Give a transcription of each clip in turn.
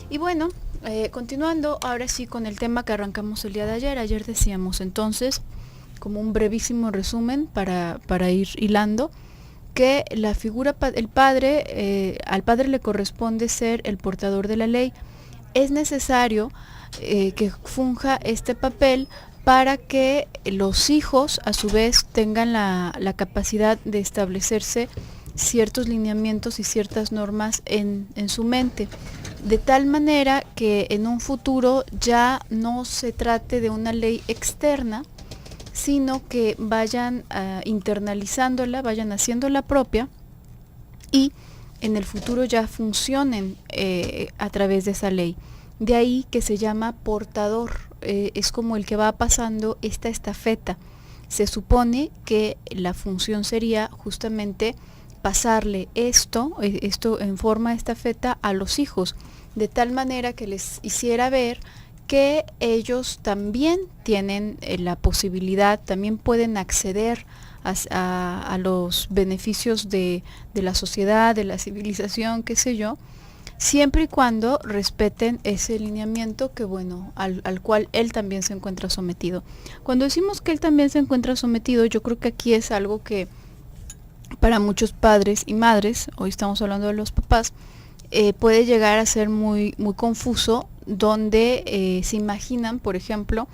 Y bueno, continuando ahora sí con el tema que arrancamos el día de ayer. Ayer decíamos entonces, como un brevísimo resumen para ir hilando, que la figura, el padre, al padre le corresponde ser el portador de la ley. Es necesario que funja este papel para que los hijos a su vez tengan la capacidad de establecerse ciertos lineamientos y ciertas normas en su mente, de tal manera que en un futuro ya no se trate de una ley externa, sino que vayan internalizándola, vayan haciéndola propia y en el futuro ya funcionen a través de esa ley. De ahí que se llama portador, es como el que va pasando esta estafeta. Se supone que la función sería justamente pasarle esto en forma de estafeta a los hijos, de tal manera que les hiciera ver que ellos también tienen la posibilidad, también pueden acceder a los beneficios de la sociedad, de la civilización, qué sé yo, siempre y cuando respeten ese lineamiento que bueno, al cual él también se encuentra sometido. Cuando decimos que él también se encuentra sometido, yo creo que aquí es algo que para muchos padres y madres, hoy estamos hablando de los papás, puede llegar a ser muy confuso, donde se imaginan, por ejemplo,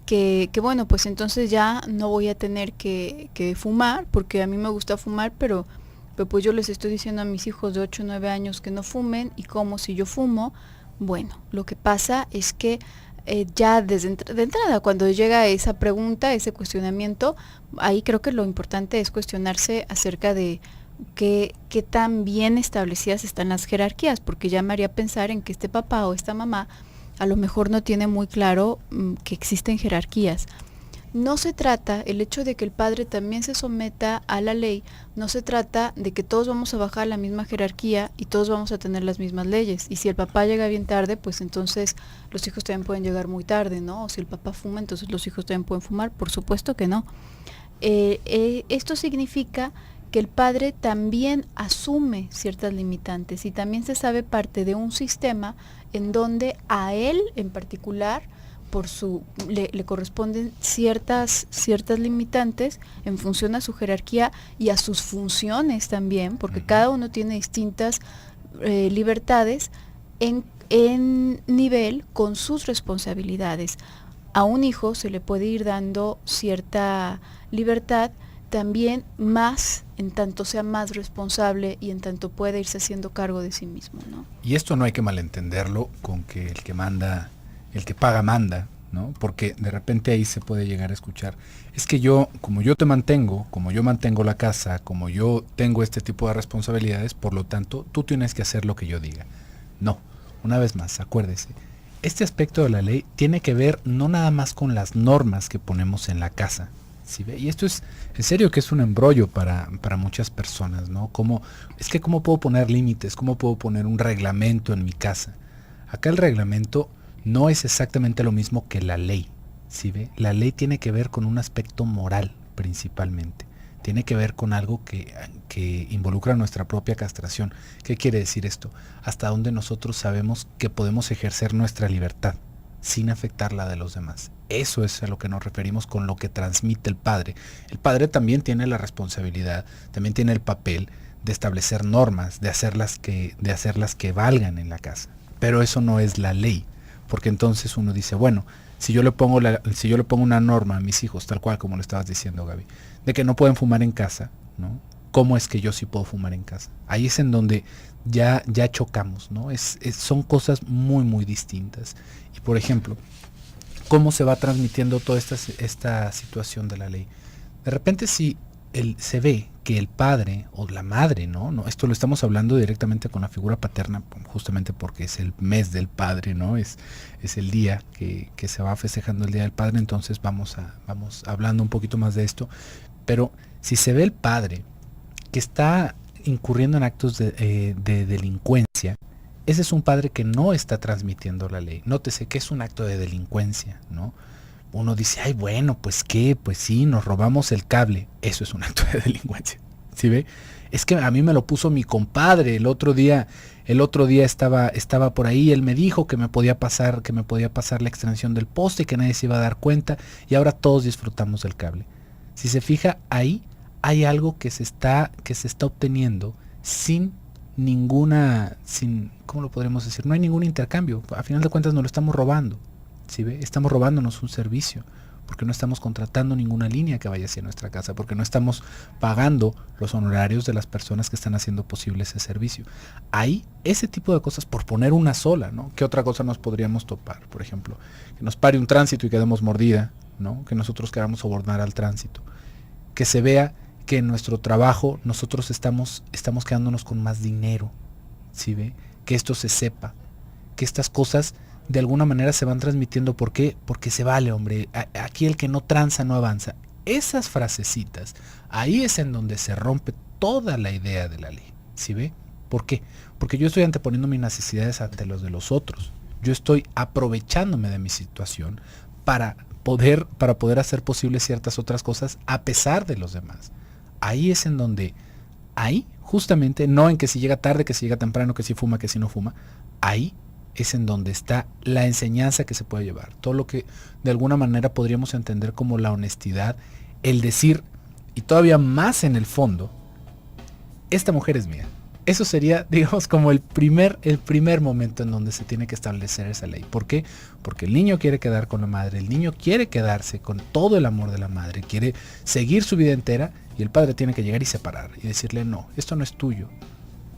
que bueno, pues entonces ya no voy a tener que fumar, porque a mí me gusta fumar, pero pues yo les estoy diciendo a mis hijos de 8 o 9 años que no fumen, y como si yo fumo. Bueno, lo que pasa es que ya de entrada, cuando llega esa pregunta, ese cuestionamiento, ahí creo que lo importante es cuestionarse acerca de qué tan bien establecidas están las jerarquías, porque ya me haría pensar en que este papá o esta mamá a lo mejor no tiene muy claro que existen jerarquías. No se trata, el hecho de que el padre también se someta a la ley, no se trata de que todos vamos a bajar la misma jerarquía y todos vamos a tener las mismas leyes. Y si el papá llega bien tarde, pues entonces los hijos también pueden llegar muy tarde, ¿no? O si el papá fuma, entonces los hijos también pueden fumar. Por supuesto que no. Esto significa que el padre también asume ciertas limitantes y también se sabe parte de un sistema en donde a él en particular le corresponden ciertas limitantes en función a su jerarquía y a sus funciones también, porque cada uno tiene distintas libertades en nivel con sus responsabilidades. A un hijo se le puede ir dando cierta libertad también, más en tanto sea más responsable y en tanto pueda irse haciendo cargo de sí mismo, ¿no? Y esto no hay que malentenderlo con que el que manda, el que paga manda, ¿no? Porque de repente ahí se puede llegar a escuchar, es que yo, como yo te mantengo, como yo mantengo la casa, como yo tengo este tipo de responsabilidades, por lo tanto, tú tienes que hacer lo que yo diga. No, una vez más, acuérdese, este aspecto de la ley tiene que ver no nada más con las normas que ponemos en la casa, ¿sí ve? Y esto es, en serio que es un embrollo para muchas personas, ¿no? ¿Cómo puedo poner límites? ¿Cómo puedo poner un reglamento en mi casa? Acá el reglamento no es exactamente lo mismo que la ley, ¿sí ve? La ley tiene que ver con un aspecto moral principalmente. Tiene que ver con algo que involucra nuestra propia castración. ¿Qué quiere decir esto? Hasta dónde nosotros sabemos que podemos ejercer nuestra libertad sin afectar la de los demás. Eso es a lo que nos referimos con lo que transmite el padre. El padre también tiene la responsabilidad, también tiene el papel de establecer normas, de hacerlas que valgan en la casa. Pero eso no es la ley, porque entonces uno dice, bueno, si yo le pongo una norma a mis hijos, tal cual como lo estabas diciendo, Gaby, de que no pueden fumar en casa, ¿no? ¿Cómo es que yo sí puedo fumar en casa? Ahí es en donde ya chocamos, ¿no? Son cosas muy distintas. Y por ejemplo, ¿cómo se va transmitiendo toda esta situación de la ley? De repente si se ve que el padre o la madre, ¿no? Esto lo estamos hablando directamente con la figura paterna, justamente porque es el mes del padre, ¿no? Es el día que se va festejando el Día del Padre, entonces vamos hablando un poquito más de esto. Pero si se ve el padre que está incurriendo en actos de delincuencia, ese es un padre que no está transmitiendo la ley. Nótese que es un acto de delincuencia, ¿no? Uno dice, ay, bueno, pues qué, pues sí, nos robamos el cable. Eso es un acto de delincuencia. ¿Sí ve? Es que a mí me lo puso mi compadre el otro día estaba por ahí, él me dijo que me podía pasar la extensión del poste y que nadie se iba a dar cuenta, y ahora todos disfrutamos del cable. Si se fija, ahí hay algo que se está obteniendo sin ¿cómo lo podríamos decir? No hay ningún intercambio. A final de cuentas nos lo estamos robando. ¿Sí ve? Estamos robándonos un servicio, porque no estamos contratando ninguna línea que vaya hacia nuestra casa, porque no estamos pagando los honorarios de las personas que están haciendo posible ese servicio. Ahí, ese tipo de cosas, por poner una sola, ¿no? ¿Qué otra cosa nos podríamos topar? Por ejemplo, que nos pare un tránsito y quedemos mordida, ¿no? Que nosotros queramos sobornar al tránsito. Que se vea que en nuestro trabajo nosotros estamos quedándonos con más dinero, ¿sí ve? Que esto se sepa, que estas cosas de alguna manera se van transmitiendo. ¿Por qué? Porque se vale, hombre. Aquí el que no tranza no avanza. Esas frasecitas, ahí es en donde se rompe toda la idea de la ley, ¿sí ve? ¿Por qué? Porque yo estoy anteponiendo mis necesidades ante los de los otros. Yo estoy aprovechándome de mi situación para poder hacer posible ciertas otras cosas a pesar de los demás. Ahí es en donde, justamente, no en que si llega tarde, que si llega temprano, que si fuma, que si no fuma, ahí es en donde está la enseñanza que se puede llevar. Todo lo que de alguna manera podríamos entender como la honestidad, el decir, y todavía más en el fondo, esta mujer es mía. Eso sería, digamos, como el primer momento en donde se tiene que establecer esa ley. ¿Por qué? Porque el niño quiere quedar con la madre, el niño quiere quedarse con todo el amor de la madre, quiere seguir su vida entera, y el padre tiene que llegar y separar y decirle, no, esto no es tuyo.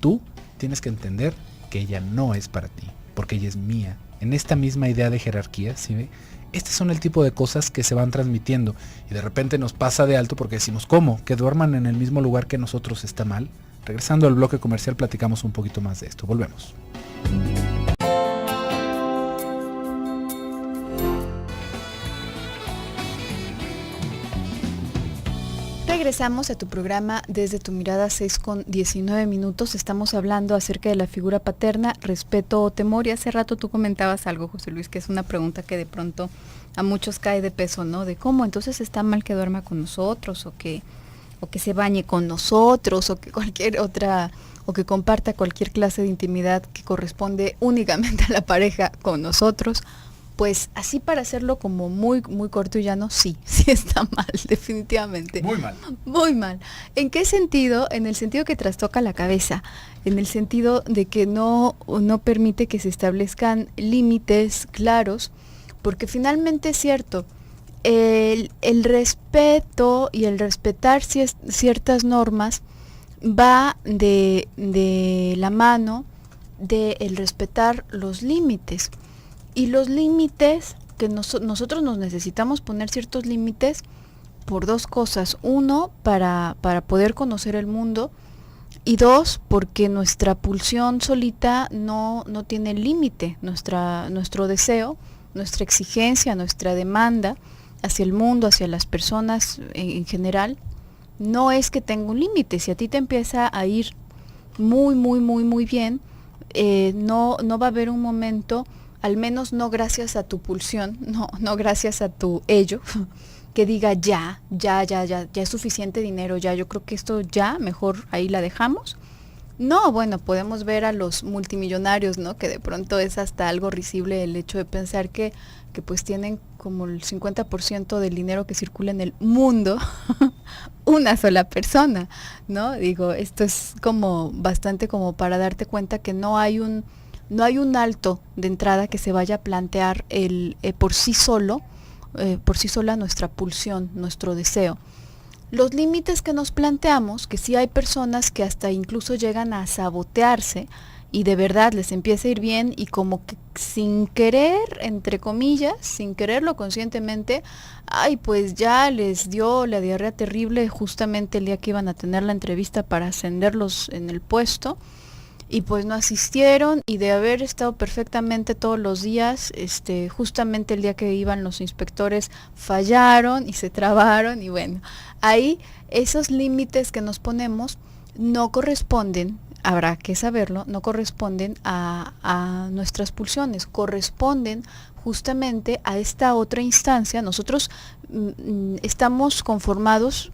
Tú tienes que entender que ella no es para ti, porque ella es mía. En esta misma idea de jerarquía, ¿sí ve? Estos son el tipo de cosas que se van transmitiendo, y de repente nos pasa de alto porque decimos, ¿cómo? ¿Que duerman en el mismo lugar que nosotros está mal? Regresando al bloque comercial, platicamos un poquito más de esto. Volvemos. Regresamos a tu programa Desde tu Mirada, 6:19. Estamos hablando acerca de la figura paterna, respeto o temor, y hace rato tú comentabas algo, José Luis, que es una pregunta que de pronto a muchos cae de peso, ¿no? De cómo, entonces está mal que duerma con nosotros, o que se bañe con nosotros, o que cualquier otra, o que comparta cualquier clase de intimidad que corresponde únicamente a la pareja con nosotros. Pues así, para hacerlo como muy, muy corto y llano, sí está mal, definitivamente. Muy mal. Muy mal. ¿En qué sentido? En el sentido que trastoca la cabeza, en el sentido de que no permite que se establezcan límites claros, porque finalmente es cierto, el respeto y el respetar ciertas normas va de la mano del respetar los límites. Y los límites, que nosotros nos necesitamos poner ciertos límites por dos cosas. Uno, para poder conocer el mundo, y dos, porque nuestra pulsión solita no tiene límite. Nuestro deseo, nuestra exigencia, nuestra demanda hacia el mundo, hacia las personas en general, no es que tenga un límite. Si a ti te empieza a ir muy, muy, muy, muy bien, no va a haber un momento, al menos no gracias a tu pulsión, no gracias a tu ello, que diga ya es suficiente dinero, ya, yo creo que esto ya, mejor ahí la dejamos. No, bueno, podemos ver a los multimillonarios, ¿no? Que de pronto es hasta algo risible el hecho de pensar que pues tienen como el 50% del dinero que circula en el mundo, una sola persona, ¿no? Digo, esto es como bastante como para darte cuenta que no hay un alto de entrada que se vaya a plantear por sí sola nuestra pulsión, nuestro deseo. Los límites que nos planteamos, que sí hay personas que hasta incluso llegan a sabotearse y de verdad les empieza a ir bien, y como que sin querer, entre comillas, sin quererlo conscientemente, pues ya les dio la diarrea terrible justamente el día que iban a tener la entrevista para ascenderlos en el puesto, y pues no asistieron, y de haber estado perfectamente todos los días, justamente el día que iban los inspectores fallaron y se trabaron, y bueno, ahí esos límites que nos ponemos no corresponden, habrá que saberlo, no corresponden a nuestras pulsiones, corresponden justamente a esta otra instancia. Nosotros estamos conformados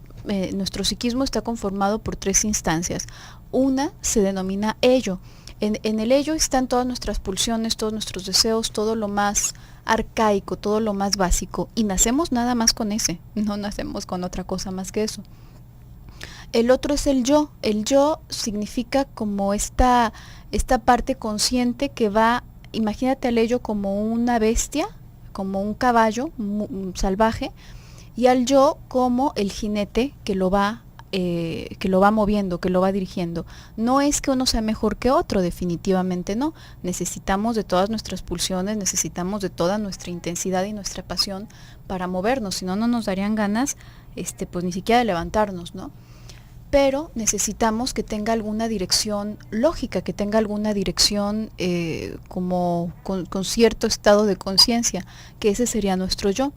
nuestro psiquismo está conformado por 3 instancias. Una se denomina ello. En el ello están todas nuestras pulsiones, todos nuestros deseos, todo lo más arcaico, todo lo más básico, y nacemos nada más con ese, no nacemos con otra cosa más que eso. El otro es el yo. El yo significa como esta parte consciente que va, imagínate al ello como una bestia, como un caballo salvaje, y al yo como el jinete que lo va moviendo, que lo va dirigiendo. No es que uno sea mejor que otro, definitivamente no. Necesitamos de todas nuestras pulsiones, necesitamos de toda nuestra intensidad y nuestra pasión para movernos, si no, no nos darían ganas, pues ni siquiera de levantarnos, ¿no? Pero necesitamos que tenga alguna dirección lógica, que tenga alguna dirección como con cierto estado de conciencia, que ese sería nuestro yo.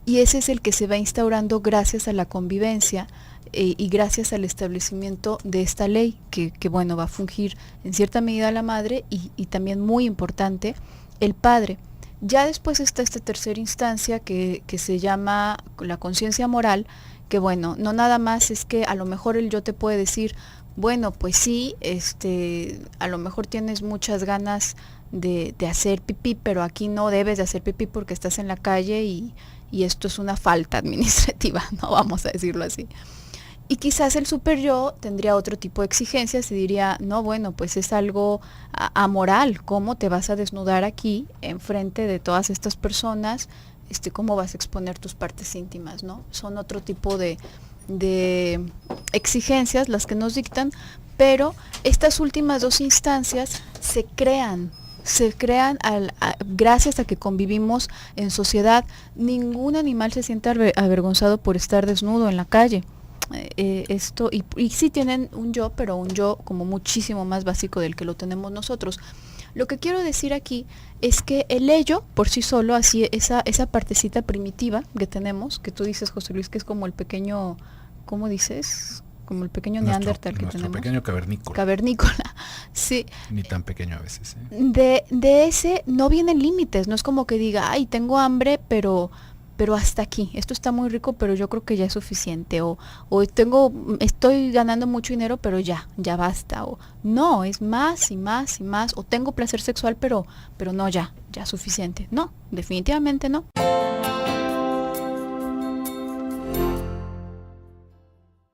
Y ese es el que se va instaurando gracias a la convivencia y gracias al establecimiento de esta ley, que bueno, va a fungir en cierta medida la madre y también muy importante el padre. Ya después está esta tercera instancia que se llama la conciencia moral, que bueno, no nada más es que a lo mejor el yo te puede decir, bueno, pues sí, a lo mejor tienes muchas ganas de hacer pipí, pero aquí no debes de hacer pipí porque estás en la calle y esto es una falta administrativa, no vamos a decirlo así. Y quizás el super yo tendría otro tipo de exigencias y diría, no, bueno, pues es algo amoral, ¿cómo te vas a desnudar aquí enfrente de todas estas personas? ¿Cómo vas a exponer tus partes íntimas, ¿no? Son otro tipo de exigencias las que nos dictan, pero estas últimas 2 instancias se crean gracias a que convivimos en sociedad. Ningún animal se siente avergonzado por estar desnudo en la calle. Y sí tienen un yo, pero un yo como muchísimo más básico del que lo tenemos nosotros. Lo que quiero decir aquí es que el ello por sí solo, así esa partecita primitiva que tenemos, que tú dices, José Luis, que es como el pequeño, ¿cómo dices? Como el pequeño neandertal que tenemos. Nuestro pequeño cavernícola. Cavernícola, sí. Ni tan pequeño a veces. De ese no vienen límites, no es como que diga, ay, tengo hambre, pero hasta aquí, esto está muy rico, pero yo creo que ya es suficiente, o estoy ganando mucho dinero, pero ya basta, o no, es más y más y más, o tengo placer sexual, pero no, ya suficiente. No, definitivamente no.